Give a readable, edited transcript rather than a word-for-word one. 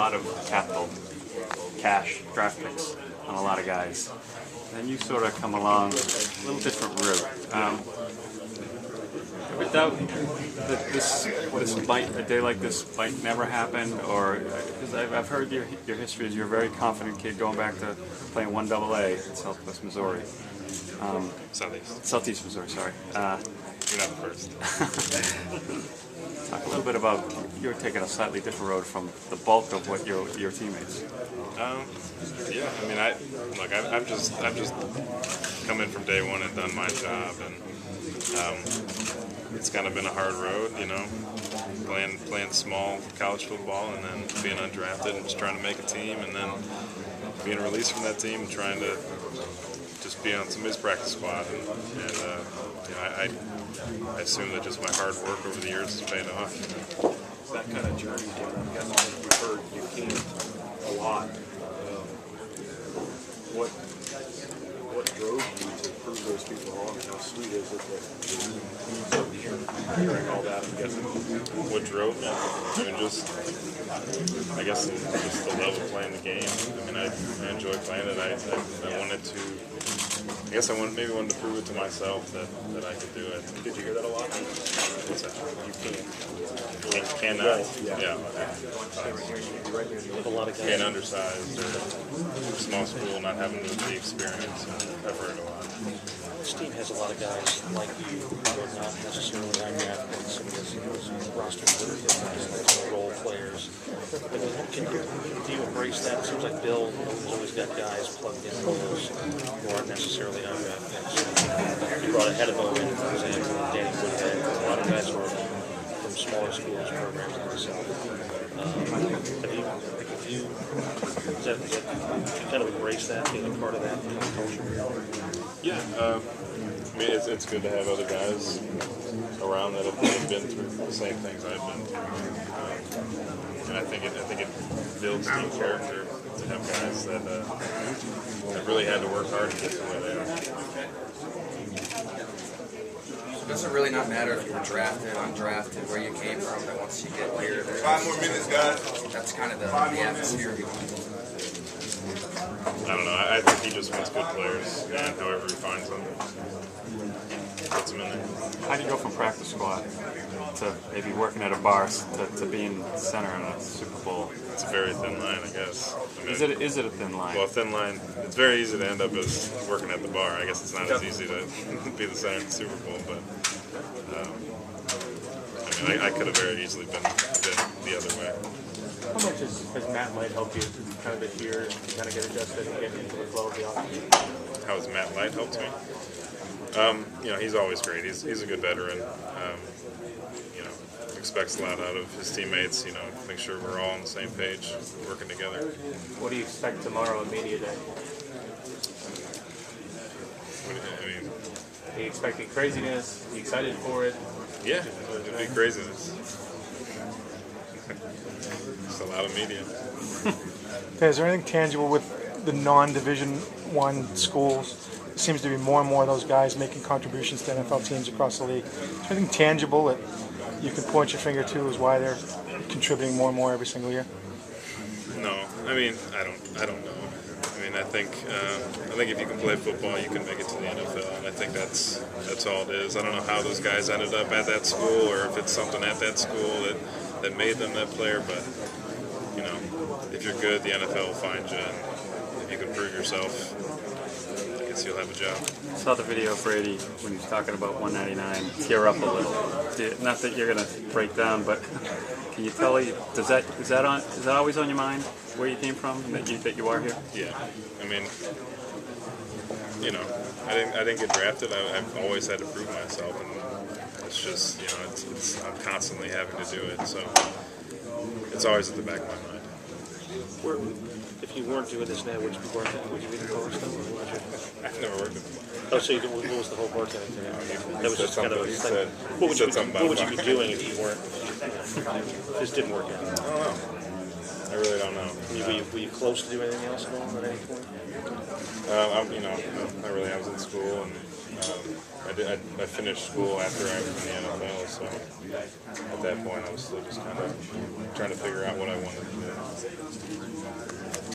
lot of capital, cash, draft picks on a lot of guys. And you sort of come along a little different route. Without a day like this might never happen, or because I've heard your history is you're a very confident kid going back to playing 1AA in Southwest Missouri. Southeast Missouri, sorry. You're not the first. Talk a little bit about you're taking a slightly different road from the bulk of what your teammates. Yeah, I mean, I've just come in from day one and done my job, and it's kind of been a hard road, you know, playing small college football and then being undrafted and just trying to make a team, and then being released from that team and trying to just be on somebody's practice squad, and you know, I assume that just my hard work over the years has paid off. That kind of journey, Darren, I guess we've heard you came a lot. What drove you to prove those people wrong? How sweet is it that you're hearing all that? I'm guessing. What drove me? I mean, I guess just the love of playing the game. I mean, I enjoy playing it. I wanted to. I guess maybe wanted to prove it to myself that I could do it. Did you hear that a lot? What's that? You can't. Cannot? Yeah. A lot of guys. Being undersized or small school, not having the experience. I've heard a lot. This team has a lot of guys like you who are not necessarily undrafted. Some of those roster players, role players. Do you embrace that? It seems like Bill has always got guys plugged in those who aren't necessarily undrafted. So you brought ahead of him, for example, Danny Woodhead. A lot of guys who are from smaller schools, programs like the South. Do you kind of embrace that, being a part of that culture? Yeah, I mean, it's good to have other guys around that have been through the same things I've been through, and I think it builds team character to have guys that really had to work hard to get to where they are. Does it really not matter if you were drafted, undrafted, where you came from, but once you get here, 5 more minutes, guys. That's kind of the atmosphere. I don't know. I think he just wants good players, and however he finds them, puts them in there. How do you go from practice squad to maybe working at a bar to being center in a Super Bowl? It's a very thin line, I guess. I mean, Is it a thin line? well, a thin line. It's very easy to end up as working at the bar. I guess it's not as easy to be the center in the Super Bowl, but I mean, I could have very easily been the other way. How much has Matt Light helped you kind of adhere and kind of get adjusted and get into the flow of the offense? How has Matt Light helped me? You know, he's always great. He's a good veteran. You know, expects a lot out of his teammates. You know, make sure we're all on the same page, working together. What do you expect tomorrow at Media Day? I mean, Are you expecting craziness? Are you excited for it? yeah, it'd be craziness. Just a lot of media. Is there anything tangible with the non-Division I schools? It seems to be more and more of those guys making contributions to NFL teams across the league. Is there anything tangible that you can point your finger to as why they're contributing more and more every single year? No, I mean, I don't know. I mean, I think if you can play football, you can make it to the NFL, and I think that's all it is. I don't know how those guys ended up at that school, or if it's something at that school that made them that player. But you know, if you're good, the NFL will find you, and if you can prove yourself, I guess you'll have a job. I saw the video of Brady when he was talking about 199 tear up a little. Not that you're going to break down, but can you tell? Is that always on your mind where you came from and that you are here? Yeah, I mean, you know, I didn't get drafted. I've always had to prove myself, and it's just, you know, I'm constantly having to do it. So it's always at the back of my mind. If you weren't doing this now, would you be working? Would you be the coach now, or would you? I've never worked with him. Oh, so what was the whole bartending thing? That was just kind of a He thing. said, What would you be about doing if you weren't? This didn't work out. I don't know. I really don't know. Were you close to doing anything else at all at any point? You know, not really. I was in school, and I finished school after I was in the NFL. So at that point, I was still just kind of trying to figure out what I wanted to